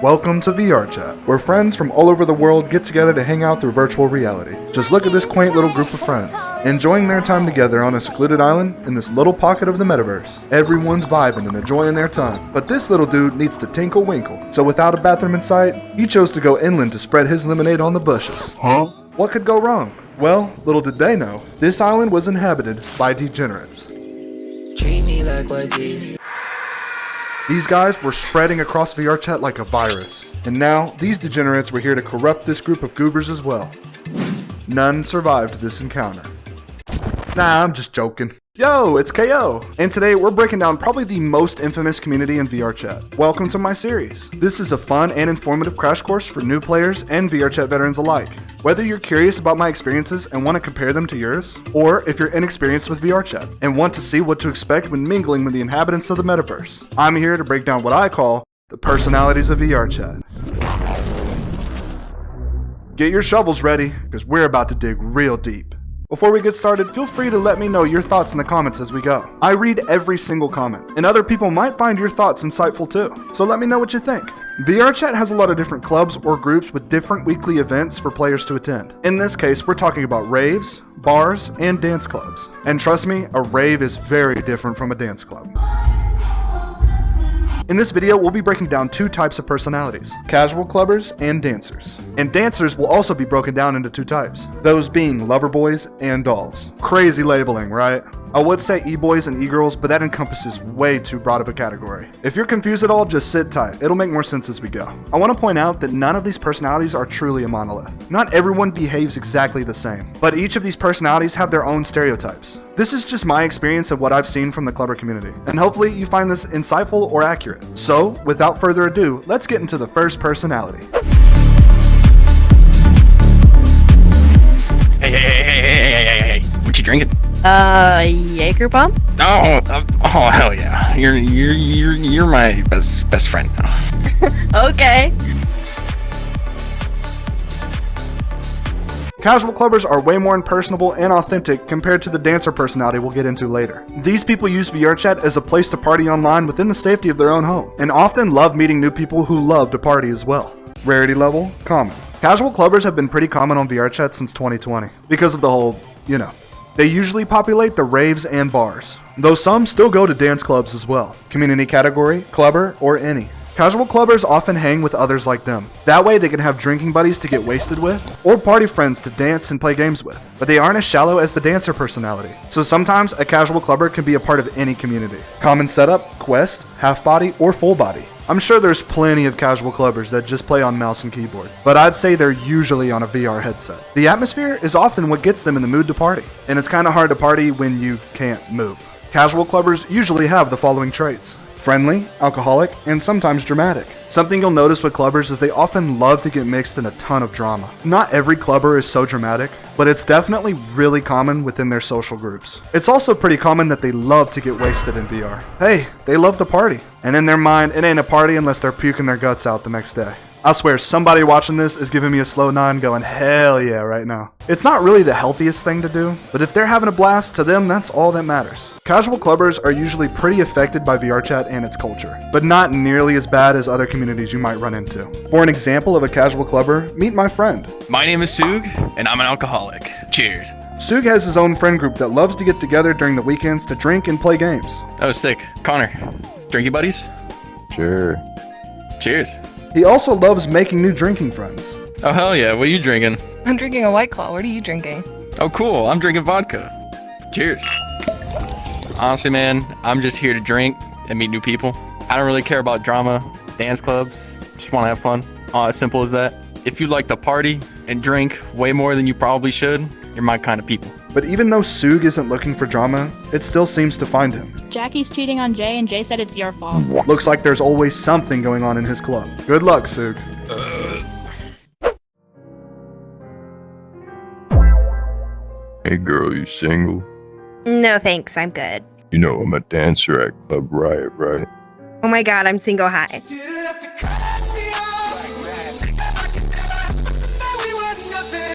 Welcome to VRChat, where friends from all over the world get together to hang out through virtual reality. Just look at this quaint little group of friends, enjoying their time together on a secluded island in this little pocket of the metaverse. Everyone's vibing and enjoying their time, but this little dude needs to tinkle winkle. So without a bathroom in sight, he chose to go inland to spread his lemonade on the bushes. Huh? What could go wrong? Well, little did they know, this island was inhabited by degenerates. Treat me like white teeth. These guys were spreading across VRChat like a virus, and now these degenerates were here to corrupt this group of goobers as well. None survived this encounter. Nah, I'm just joking. Yo, it's KO, and today we're breaking down probably the most infamous community in VRChat. Welcome to my series. This is a fun and informative crash course for new players and VRChat veterans alike. Whether you're curious about my experiences and want to compare them to yours, or if you're inexperienced with VRChat and want to see what to expect when mingling with the inhabitants of the metaverse, I'm here to break down what I call the personalities of VRChat. Get your shovels ready, because we're about to dig real deep. Before we get started, feel free to let me know your thoughts in the comments as we go. I read every single comment, and other people might find your thoughts insightful too, so let me know what you think. VRChat has a lot of different clubs or groups with different weekly events for players to attend. In this case, we're talking about raves, bars, and dance clubs. And trust me, a rave is very different from a dance club. In this video, we'll be breaking down two types of personalities, casual clubbers and dancers. And dancers will also be broken down into two types, those being lover boys and dolls. Crazy labeling, right? I would say e-boys and e-girls, but that encompasses way too broad of a category. If you're confused at all, just sit tight. It'll make more sense as we go. I want to point out that none of these personalities are truly a monolith. Not everyone behaves exactly the same, but each of these personalities have their own stereotypes. This is just my experience of what I've seen from the clubber community, and hopefully you find this insightful or accurate. So, without further ado, let's get into the first personality. Hey, what you drinking? Jaeger bomb? Oh, hell yeah! You're my best friend now. Okay. Casual clubbers are way more impersonable and authentic compared to the dancer personality we'll get into later. These people use VRChat as a place to party online within the safety of their own home, and often love meeting new people who love to party as well. Rarity level, common. Casual clubbers have been pretty common on VRChat since 2020, because of the whole, They usually populate the raves and bars, though some still go to dance clubs as well. Community category, clubber, or any. Casual clubbers often hang with others like them. That way they can have drinking buddies to get wasted with, or party friends to dance and play games with. But they aren't as shallow as the dancer personality, so sometimes a casual clubber can be a part of any community. Common setup, quest, half body, or full body. I'm sure there's plenty of casual clubbers that just play on mouse and keyboard, but I'd say they're usually on a VR headset. The atmosphere is often what gets them in the mood to party, and it's kinda hard to party when you can't move. Casual clubbers usually have the following traits: friendly, alcoholic, and sometimes dramatic. Something you'll notice with clubbers is they often love to get mixed in a ton of drama. Not every clubber is so dramatic, but it's definitely really common within their social groups. It's also pretty common that they love to get wasted in VR. Hey, they love to party. And in their mind, it ain't a party unless they're puking their guts out the next day. I swear, somebody watching this is giving me a slow nod going, hell yeah, right now. It's not really the healthiest thing to do, but if they're having a blast, to them, that's all that matters. Casual clubbers are usually pretty affected by VRChat and its culture, but not nearly as bad as other communities you might run into. For an example of a casual clubber, meet my friend. My name is Soog, and I'm an alcoholic. Cheers. Soog has his own friend group that loves to get together during the weekends to drink and play games. Oh, sick. Connor, drinking buddies? Sure. Cheers. He also loves making new drinking friends. Oh, hell yeah. What are you drinking? I'm drinking a White Claw. What are you drinking? Oh, cool. I'm drinking vodka. Cheers. Honestly, man, I'm just here to drink and meet new people. I don't really care about drama, dance clubs. Just want to have fun. As simple as that. If you like to party and drink way more than you probably should, you're my kind of people. But even though Soog isn't looking for drama, it still seems to find him. Jackie's cheating on Jay, and Jay said it's your fault. Looks like there's always something going on in his club. Good luck, Soog. Hey girl, you single? No thanks, I'm good. You know I'm a dancer at Club Riot, right? Oh my god, I'm single high.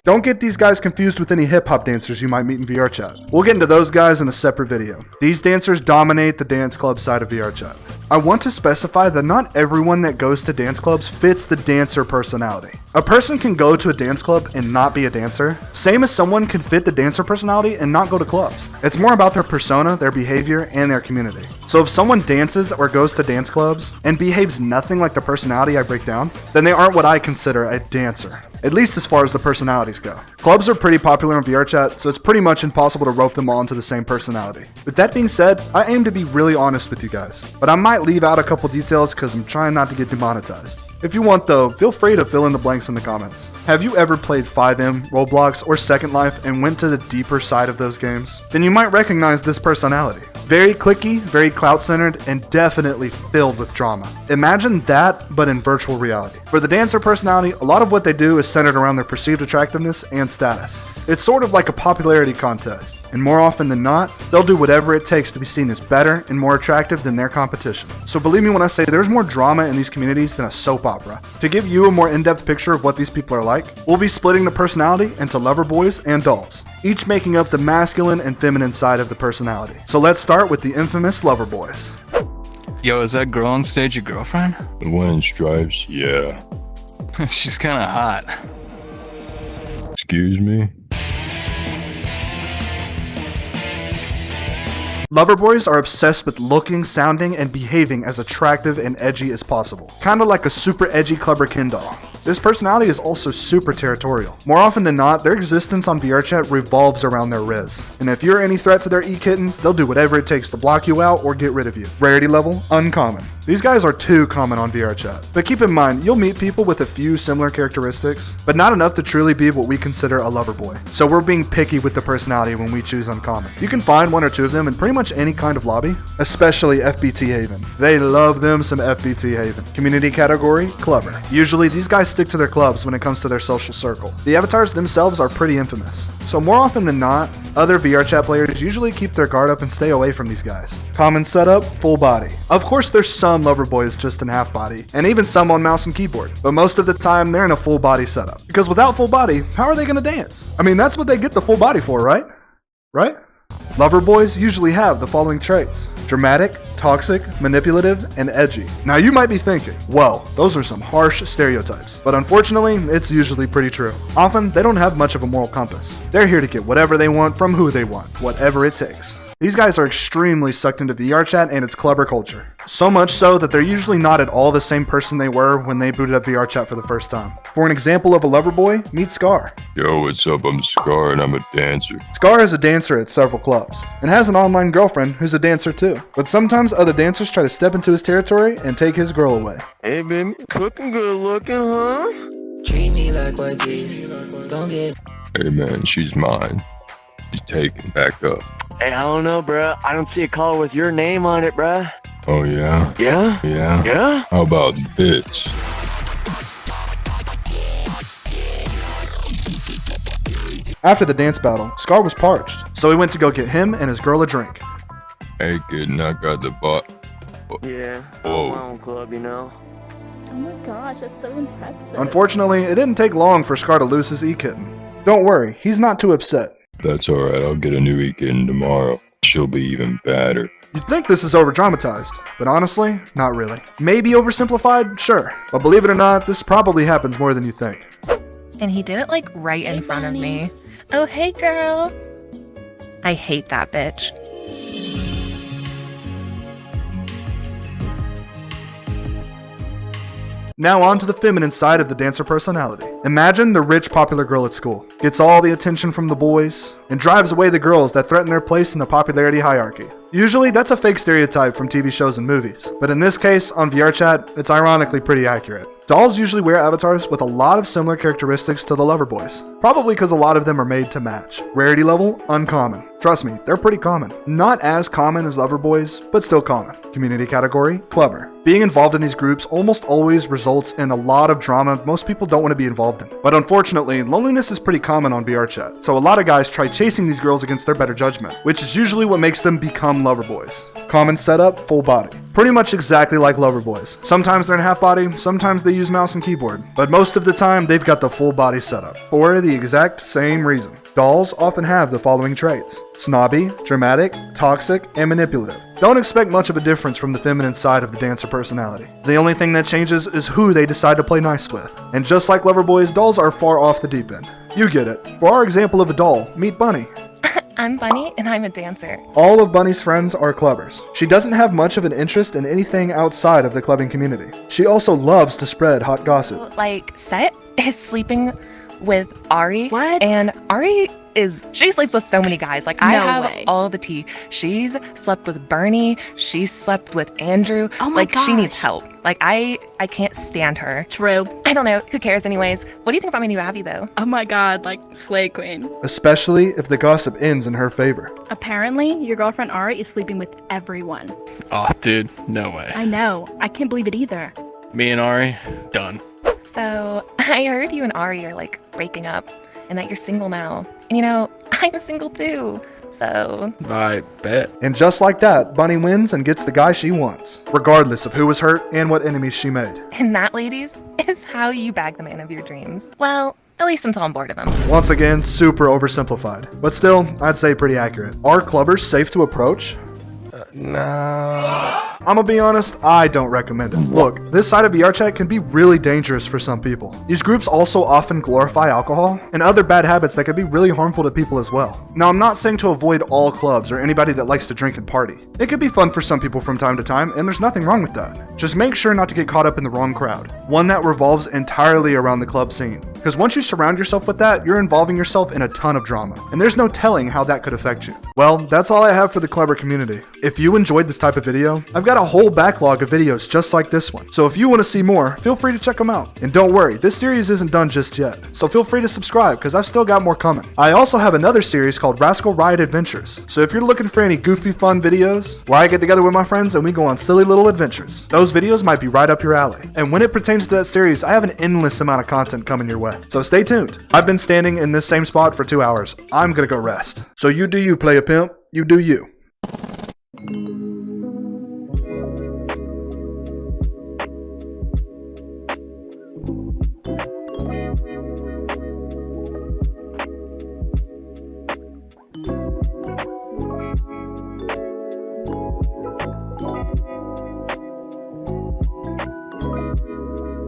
Don't get these guys confused with any hip-hop dancers you might meet in VRChat. We'll get into those guys in a separate video. These dancers dominate the dance club side of VRChat. I want to specify that not everyone that goes to dance clubs fits the dancer personality. A person can go to a dance club and not be a dancer, same as someone can fit the dancer personality and not go to clubs. It's more about their persona, their behavior, and their community. So if someone dances or goes to dance clubs and behaves nothing like the personality I break down, then they aren't what I consider a dancer. At least as far as the personalities go. Clubs are pretty popular on VRChat, so it's pretty much impossible to rope them all into the same personality. With that being said, I aim to be really honest with you guys, but I might leave out a couple details because I'm trying not to get demonetized. If you want though, feel free to fill in the blanks in the comments. Have you ever played 5M, Roblox, or Second Life and went to the deeper side of those games? Then you might recognize this personality. Very cliquey, very clout-centered, and definitely filled with drama. Imagine that, but in virtual reality. For the dancer personality, a lot of what they do is centered around their perceived attractiveness and status. It's sort of like a popularity contest, and more often than not, they'll do whatever it takes to be seen as better and more attractive than their competition. So believe me when I say there's more drama in these communities than a soap opera. To give you a more in-depth picture of what these people are like, we'll be splitting the personality into lover boys and dolls, each making up the masculine and feminine side of the personality. So let's start with the infamous lover boys. Yo, is that girl on stage your girlfriend? The one in stripes? Yeah. She's kind of hot. Excuse me? Lover boys are obsessed with looking, sounding, and behaving as attractive and edgy as possible. Kinda like a super edgy Clubber Ken doll. This personality is also super territorial. More often than not, their existence on VRChat revolves around their riz. And if you're any threat to their e-kittens, they'll do whatever it takes to block you out or get rid of you. Rarity level, uncommon. These guys are too common on VRChat. But keep in mind, you'll meet people with a few similar characteristics, but not enough to truly be what we consider a lover boy. So we're being picky with the personality when we choose uncommon. You can find one or two of them in pretty much any kind of lobby, especially FBT Haven. They love them some FBT Haven. Community category, clubber. Usually these guys stick to their clubs when it comes to their social circle. The avatars themselves are pretty infamous. So more often than not, other VRChat players usually keep their guard up and stay away from these guys. Common setup, full body. Of course there's some lover boys just in half body, and even some on mouse and keyboard, but most of the time they're in a full body setup. Because without full body, how are they gonna dance? I mean, that's what they get the full body for, right? Right? Lover boys usually have the following traits: dramatic, toxic, manipulative, and edgy. Now you might be thinking, well, those are some harsh stereotypes, but unfortunately, it's usually pretty true. Often, they don't have much of a moral compass. They're here to get whatever they want from who they want, whatever it takes. These guys are extremely sucked into VRChat and its clubber culture. So much so that they're usually not at all the same person they were when they booted up VRChat for the first time. For an example of a lover boy, meet Scar. Yo, what's up? I'm Scar and I'm a dancer. Scar is a dancer at several clubs, and has an online girlfriend who's a dancer too. But sometimes other dancers try to step into his territory and take his girl away. Hey, baby, looking good looking, huh? Treat me like white tees. Don't get Hey man, she's mine. She's taken back up. Hey, I don't know, bruh. I don't see a collar with your name on it, bruh. Oh yeah? Yeah? Yeah? Yeah? How about this? After the dance battle, Scar was parched, so he went to go get him and his girl a drink. Hey kid, and I got the bot. Yeah. Whoa. My own club, you know. Oh my gosh, that's so impressive. Unfortunately, it didn't take long for Scar to lose his e-kitten. Don't worry, he's not too upset. That's alright, I'll get a new weekend tomorrow. She'll be even badder. You'd think this is over-dramatized, but honestly, not really. Maybe oversimplified? Sure. But believe it or not, this probably happens more than you think. And he did it like right in Hey, front of Bunny. me. Oh, hey, girl. I hate that bitch. Now on to the feminine side of the dancer personality. Imagine the rich popular girl at school. Gets all the attention from the boys, and drives away the girls that threaten their place in the popularity hierarchy. Usually that's a fake stereotype from TV shows and movies, but in this case, on VRChat, it's ironically pretty accurate. Dolls usually wear avatars with a lot of similar characteristics to the lover boys, probably because a lot of them are made to match. Rarity level, uncommon. Trust me, they're pretty common. Not as common as lover boys, but still common. Community category, clubber. Being involved in these groups almost always results in a lot of drama most people don't want to be involved in. But unfortunately, loneliness is pretty common on VRChat, so a lot of guys try chasing these girls against their better judgment, which is usually what makes them become become lover boys. Common setup, full body. Pretty much exactly like lover boys. Sometimes they're in half body, sometimes they use mouse and keyboard, but most of the time they've got the full body setup. For the exact same reason. Dolls often have the following traits: snobby, dramatic, toxic, and manipulative. Don't expect much of a difference from the feminine side of the dancer personality. The only thing that changes is who they decide to play nice with. And just like lover boys, dolls are far off the deep end. You get it. For our example of a doll, meet Bunny. I'm Bunny, and I'm a dancer. All of Bunny's friends are clubbers. She doesn't have much of an interest in anything outside of the clubbing community. She also loves to spread hot gossip. Like, Set is sleeping with Ari. What? And she sleeps with so many guys. Like, I No have way. all the tea. She's slept with Bernie. She slept with Andrew. Oh my Like, she needs gosh. help. Like, I can't stand her. True. I don't know. Who cares anyways? What do you think about my new Abby, though? Oh my god, like, slay queen. Especially if the gossip ends in her favor. Apparently, your girlfriend Ari is sleeping with everyone. Oh, dude, no way. I know. I can't believe it either. Me and Ari, done. So, I heard you and Ari are, like, breaking up and that you're single now. And you know, I'm single too. So, I bet. And just like that, Bunny wins and gets the guy she wants, regardless of who was hurt and what enemies she made. and that, ladies, is how you bag the man of your dreams. Well, at least until I'm bored of him. Once again, super oversimplified, but still, I'd say pretty accurate. Are clubbers safe to approach? No. I'm gonna be honest, I don't recommend it. Look, this side of VRChat can be really dangerous for some people. These groups also often glorify alcohol and other bad habits that can be really harmful to people as well. Now, I'm not saying to avoid all clubs or anybody that likes to drink and party. It can be fun for some people from time to time, and there's nothing wrong with that. Just make sure not to get caught up in the wrong crowd, one that revolves entirely around the club scene. Because once you surround yourself with that, you're involving yourself in a ton of drama, and there's no telling how that could affect you. Well, that's all I have for the clubber community. If you enjoyed this type of video, I've got a whole backlog of videos just like this one. So if you want to see more, feel free to check them out. And don't worry, this series isn't done just yet. So feel free to subscribe because I've still got more coming. I also have another series called Rascal Riot Adventures. So if you're looking for any goofy fun videos where I get together with my friends and we go on silly little adventures, those videos might be right up your alley. And when it pertains to that series, I have an endless amount of content coming your way. So stay tuned. I've been standing in this same spot for 2 hours. I'm gonna go rest. So you do you, play a pimp. You do you.